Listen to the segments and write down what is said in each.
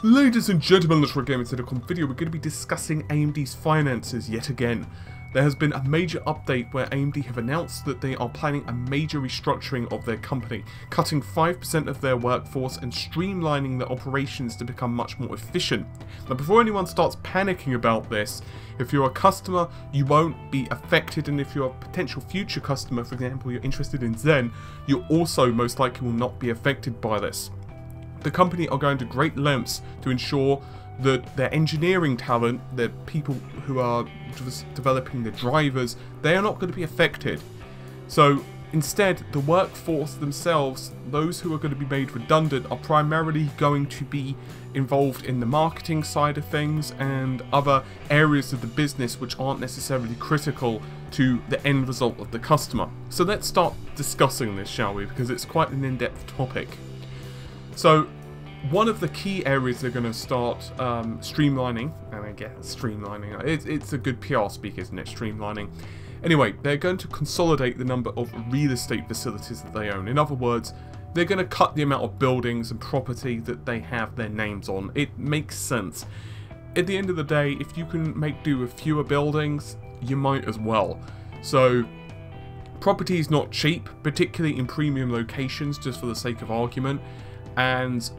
Ladies and gentlemen, let's game into the video. We're going to be discussing AMD's finances yet again. There has been a major update where AMD have announced that they are planning a major restructuring of their company, cutting 5% of their workforce and streamlining their operations to become much more efficient. Now, before anyone starts panicking about this, if you're a customer, you won't be affected, and if you're a potential future customer, for example, you're interested in Zen, you also most likely will not be affected by this. The company are going to great lengths to ensure that their engineering talent, the people who are developing the drivers, they are not going to be affected. So instead, the workforce themselves, those who are going to be made redundant, are primarily going to be involved in the marketing side of things and other areas of the business which aren't necessarily critical to the end result of the customer. So let's start discussing this, shall we? Because it's quite an in-depth topic. So, one of the key areas they're going to start streamlining, and I guess streamlining, it's a good PR speak, isn't it, streamlining? Anyway, they're going to consolidate the number of real estate facilities that they own. In other words, they're going to cut the amount of buildings and property that they have their names on. It makes sense. At the end of the day, if you can make do with fewer buildings, you might as well. So, property is not cheap, particularly in premium locations, just for the sake of argument. And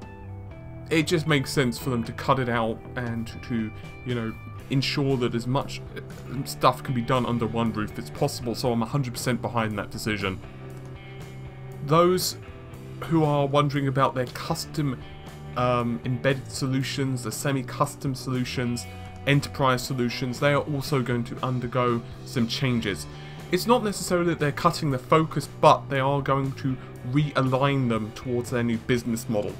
it just makes sense for them to cut it out and to, you know, ensure that as much stuff can be done under one roof as possible. So I'm 100% behind that decision. Those who are wondering about their custom embedded solutions, the semi-custom solutions, enterprise solutions, they are also going to undergo some changes. It's not necessarily that they're cutting the focus, but they are going to realign them towards their new business model.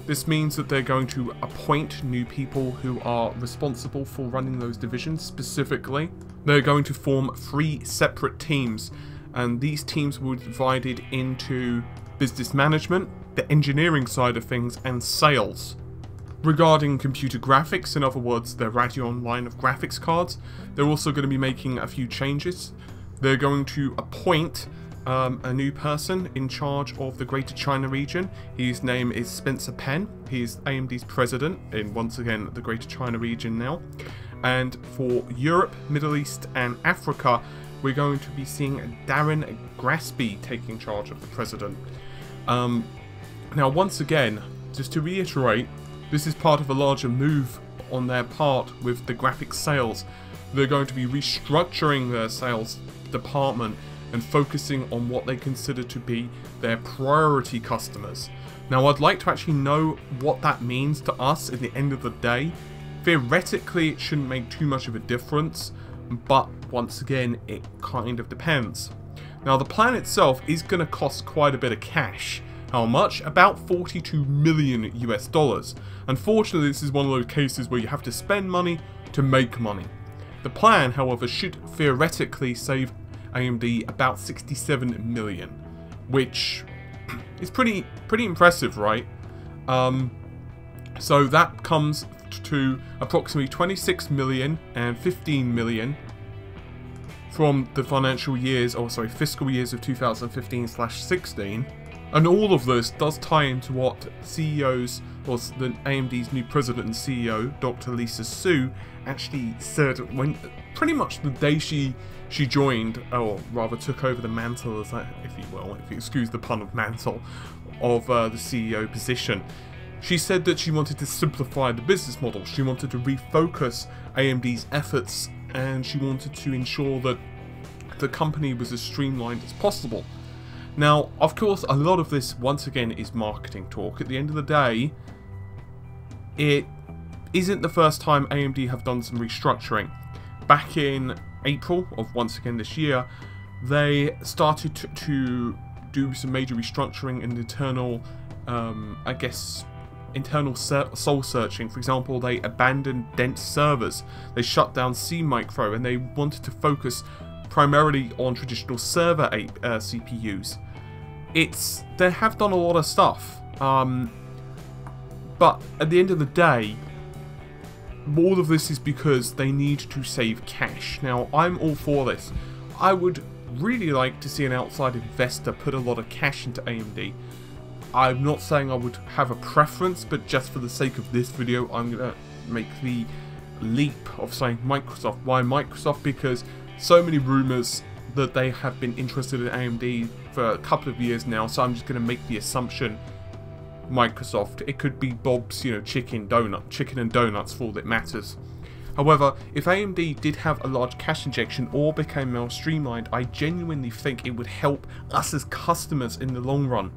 This means that they're going to appoint new people who are responsible for running those divisions specifically. They're going to form 3 separate teams, and these teams will be divided into business management, the engineering side of things, and sales. Regarding computer graphics, in other words, their Radeon line of graphics cards, they're also going to be making a few changes. They're going to appoint a new person in charge of the Greater China region. His name is Spencer Penn. He's AMD's president in, once again, the Greater China region now. And for Europe, Middle East and Africa, we're going to be seeing Darren Grasby taking charge of the president. Now, once again, just to reiterate, this is part of a larger move on their part with the graphics sales. They're going to be restructuring their sales department and focusing on what they consider to be their priority customers. Now, I'd like to actually know what that means to us at the end of the day. Theoretically, it shouldn't make too much of a difference, but once again, it kind of depends. Now, the plan itself is going to cost quite a bit of cash. How much? About 42 million US dollars. Unfortunately, this is one of those cases where you have to spend money to make money. The plan, however, should theoretically save AMD about 67 million, which is pretty impressive, right? So that comes to approximately 26 million and 15 million from the financial years, or sorry, fiscal years of 2015/16. And all of this does tie into what CEOs, or the AMD's new president and CEO, Dr. Lisa Su, actually said when pretty much the day she joined, or rather took over the mantle, as if you will, if you excuse the pun of mantle, of the CEO position. She said that she wanted to simplify the business model, she wanted to refocus AMD's efforts, and she wanted to ensure that the company was as streamlined as possible. Now, of course, a lot of this, once again, is marketing talk. At the end of the day, it isn't the first time AMD have done some restructuring. Back in April of, once again, this year, they started to do some major restructuring in the internal, I guess, internal soul searching. For example, they abandoned dense servers, they shut down C-Micro, and they wanted to focus primarily on traditional server CPUs. They have done a lot of stuff, but at the end of the day, all of this is because they need to save cash. Now, I'm all for this. I would really like to see an outside investor put a lot of cash into AMD. I'm not saying I would have a preference, but just for the sake of this video, I'm going to make the leap of saying Microsoft. Why Microsoft? Because so many rumors that they have been interested in AMD for a couple of years now, so I'm just going to make the assumption Microsoft. It could be Bob's, chicken and donuts for all that matters. However, if AMD did have a large cash injection or became more streamlined, I genuinely think it would help us as customers in the long run.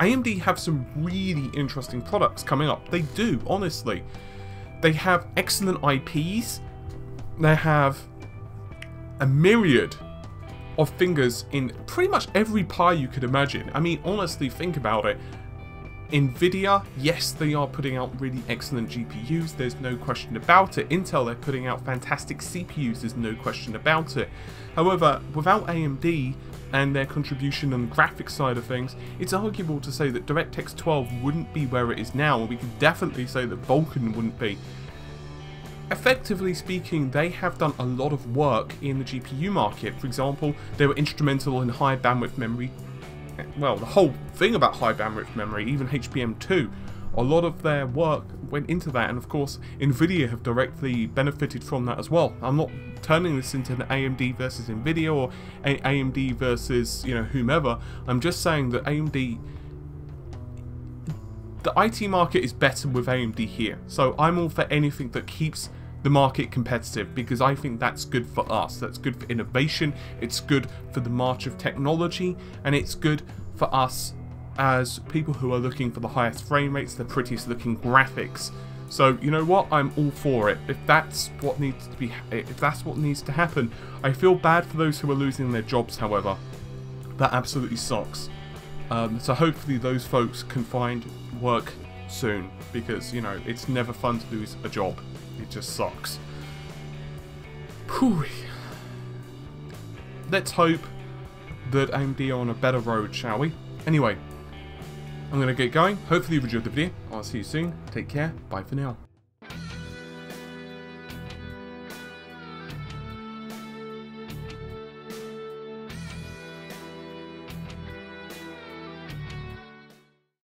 AMD have some really interesting products coming up. They do, honestly. They have excellent IPs. They have a myriad of fingers in pretty much every pie you could imagine. I mean, honestly, think about it. Nvidia, yes, they are putting out really excellent GPUs, there's no question about it. Intel, they're putting out fantastic CPUs, there's no question about it. However, without AMD and their contribution on the graphics side of things, it's arguable to say that DirectX 12 wouldn't be where it is now, and we can definitely say that Vulkan wouldn't be. Effectively speaking, they have done a lot of work in the GPU market. For example, they were instrumental in high bandwidth memory. Well, the whole thing about high bandwidth memory, even HBM2, a lot of their work went into that, and of course Nvidia have directly benefited from that as well. I'm not turning this into an AMD versus Nvidia or AMD versus whomever. I'm just saying that AMD, the IT market is better with AMD here, so I'm all for anything that keeps the market competitive, because I think that's good for us, that's good for innovation, it's good for the march of technology, and it's good for us as people who are looking for the highest frame rates, the prettiest looking graphics. So you know what, I'm all for it. If that's what needs to be, if that's what needs to happen. I feel bad for those who are losing their jobs, however. That absolutely sucks. So hopefully those folks can find work soon, because it's never fun to lose a job. It just sucks. Whew. Let's hope that AMD are on a better road, shall we? Anyway, I'm going to get going. Hopefully you've enjoyed the video. I'll see you soon. Take care. Bye for now.